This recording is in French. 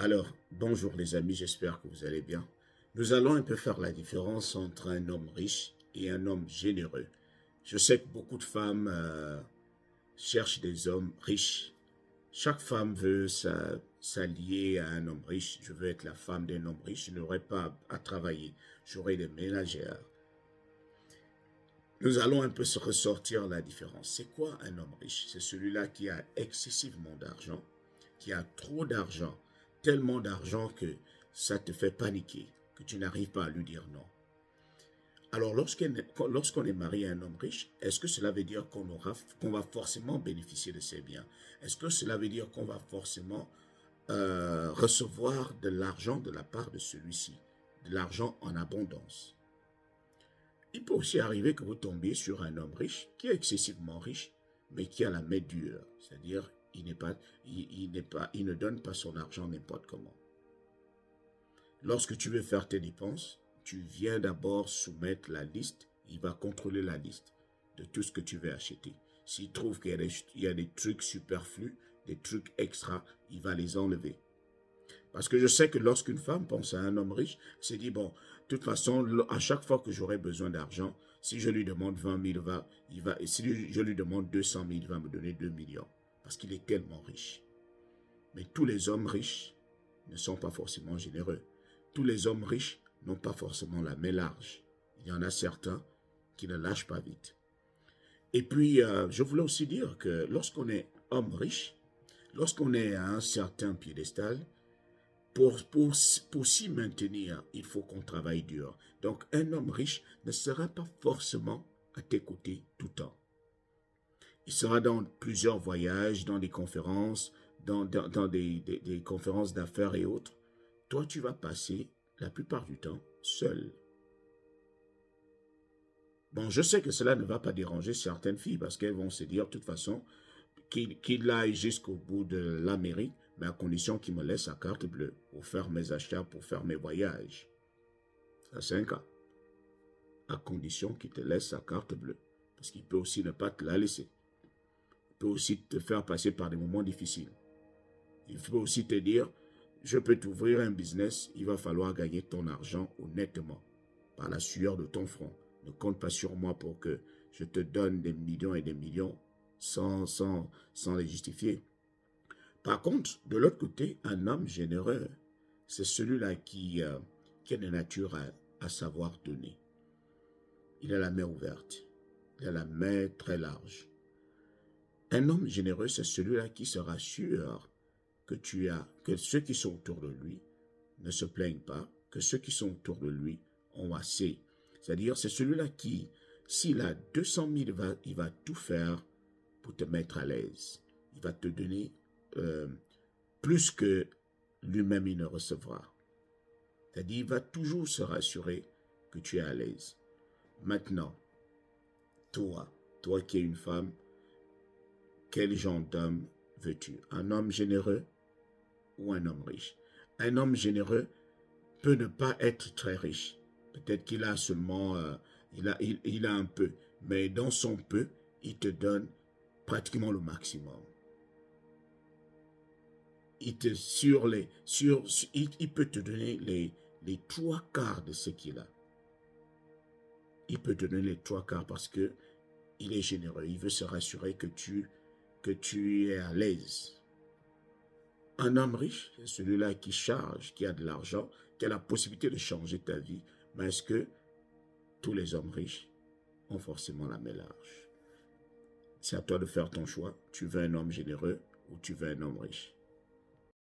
Alors, bonjour les amis, j'espère que vous allez bien. Nous allons un peu faire la différence entre un homme riche et un homme généreux. Je sais que beaucoup de femmes cherchent des hommes riches. Chaque femme veut s'allier à un homme riche. Je veux être la femme d'un homme riche. Je n'aurai pas à travailler. J'aurai des ménagères. Nous allons un peu se ressortir la différence. C'est quoi un homme riche? C'est celui-là qui a excessivement d'argent, qui a trop d'argent, tellement d'argent que ça te fait paniquer, que tu n'arrives pas à lui dire non. Alors, lorsqu'on est marié à un homme riche, est-ce que cela veut dire qu'on va forcément bénéficier de ses biens? Est-ce que cela veut dire qu'on va forcément recevoir de l'argent de la part de celui-ci, de l'argent en abondance? Il peut aussi arriver que vous tombiez sur un homme riche, qui est excessivement riche, mais qui a la main dure. C'est-à-dire, il ne donne pas son argent n'importe comment. Lorsque tu veux faire tes dépenses, tu viens d'abord soumettre la liste. Il va contrôler la liste de tout ce que tu veux acheter. S'il trouve qu'il y a des trucs superflus, des trucs extra, il va les enlever. Parce que je sais que lorsqu'une femme pense à un homme riche, elle se dit, bon, de toute façon, à chaque fois que j'aurai besoin d'argent, si je lui demande 20 000, si je lui demande 200 000, il va me donner 2 millions. Parce qu'il est tellement riche. Mais tous les hommes riches ne sont pas forcément généreux. Tous les hommes riches n'ont pas forcément la main large. Il y en a certains qui ne lâchent pas vite. Et puis, je voulais aussi dire que lorsqu'on est homme riche, lorsqu'on est à un certain piédestal, pour s'y maintenir, il faut qu'on travaille dur. Donc, un homme riche ne sera pas forcément à tes côtés tout le temps. Il sera dans plusieurs voyages, dans des conférences, dans des conférences d'affaires et autres. Toi, tu vas passer la plupart du temps seul. Bon, je sais que cela ne va pas déranger certaines filles parce qu'elles vont se dire, de toute façon, qu'il aille jusqu'au bout de l'Amérique, mais à condition qu'il me laisse sa carte bleue pour faire mes achats, pour faire mes voyages. Ça, c'est un cas. À condition qu'il te laisse sa carte bleue. Parce qu'il peut aussi ne pas te la laisser. Il peut aussi te faire passer par des moments difficiles. Il peut aussi te dire, je peux t'ouvrir un business, il va falloir gagner ton argent honnêtement, par la sueur de ton front. Ne compte pas sur moi pour que je te donne des millions et des millions sans les justifier. Par contre, de l'autre côté, un homme généreux, c'est celui-là qui est de nature à savoir donner. Il a la main ouverte. Il a la main très large. Un homme généreux, c'est celui-là qui se rassure que ceux qui sont autour de lui ne se plaignent pas, que ceux qui sont autour de lui ont assez. C'est-à-dire, c'est celui-là qui, s'il a 200 000, il va tout faire pour te mettre à l'aise. Il va te donner plus que lui-même il ne recevra. C'est-à-dire, il va toujours se rassurer que tu es à l'aise. Maintenant, toi qui es une femme, quel genre d'homme veux-tu? Un homme généreux ou un homme riche? Un homme généreux peut ne pas être très riche. Peut-être qu'il a seulement, il a un peu, mais dans son peu, il te donne pratiquement le maximum. Il peut te donner les trois quarts de ce qu'il a. Il peut te donner les trois quarts parce que il est généreux. Il veut se rassurer que tu es à l'aise. Un homme riche, c'est celui-là qui charge, qui a de l'argent, qui a la possibilité de changer ta vie. Mais est-ce que tous les hommes riches ont forcément la main large? C'est à toi de faire ton choix. Tu veux un homme généreux ou tu veux un homme riche?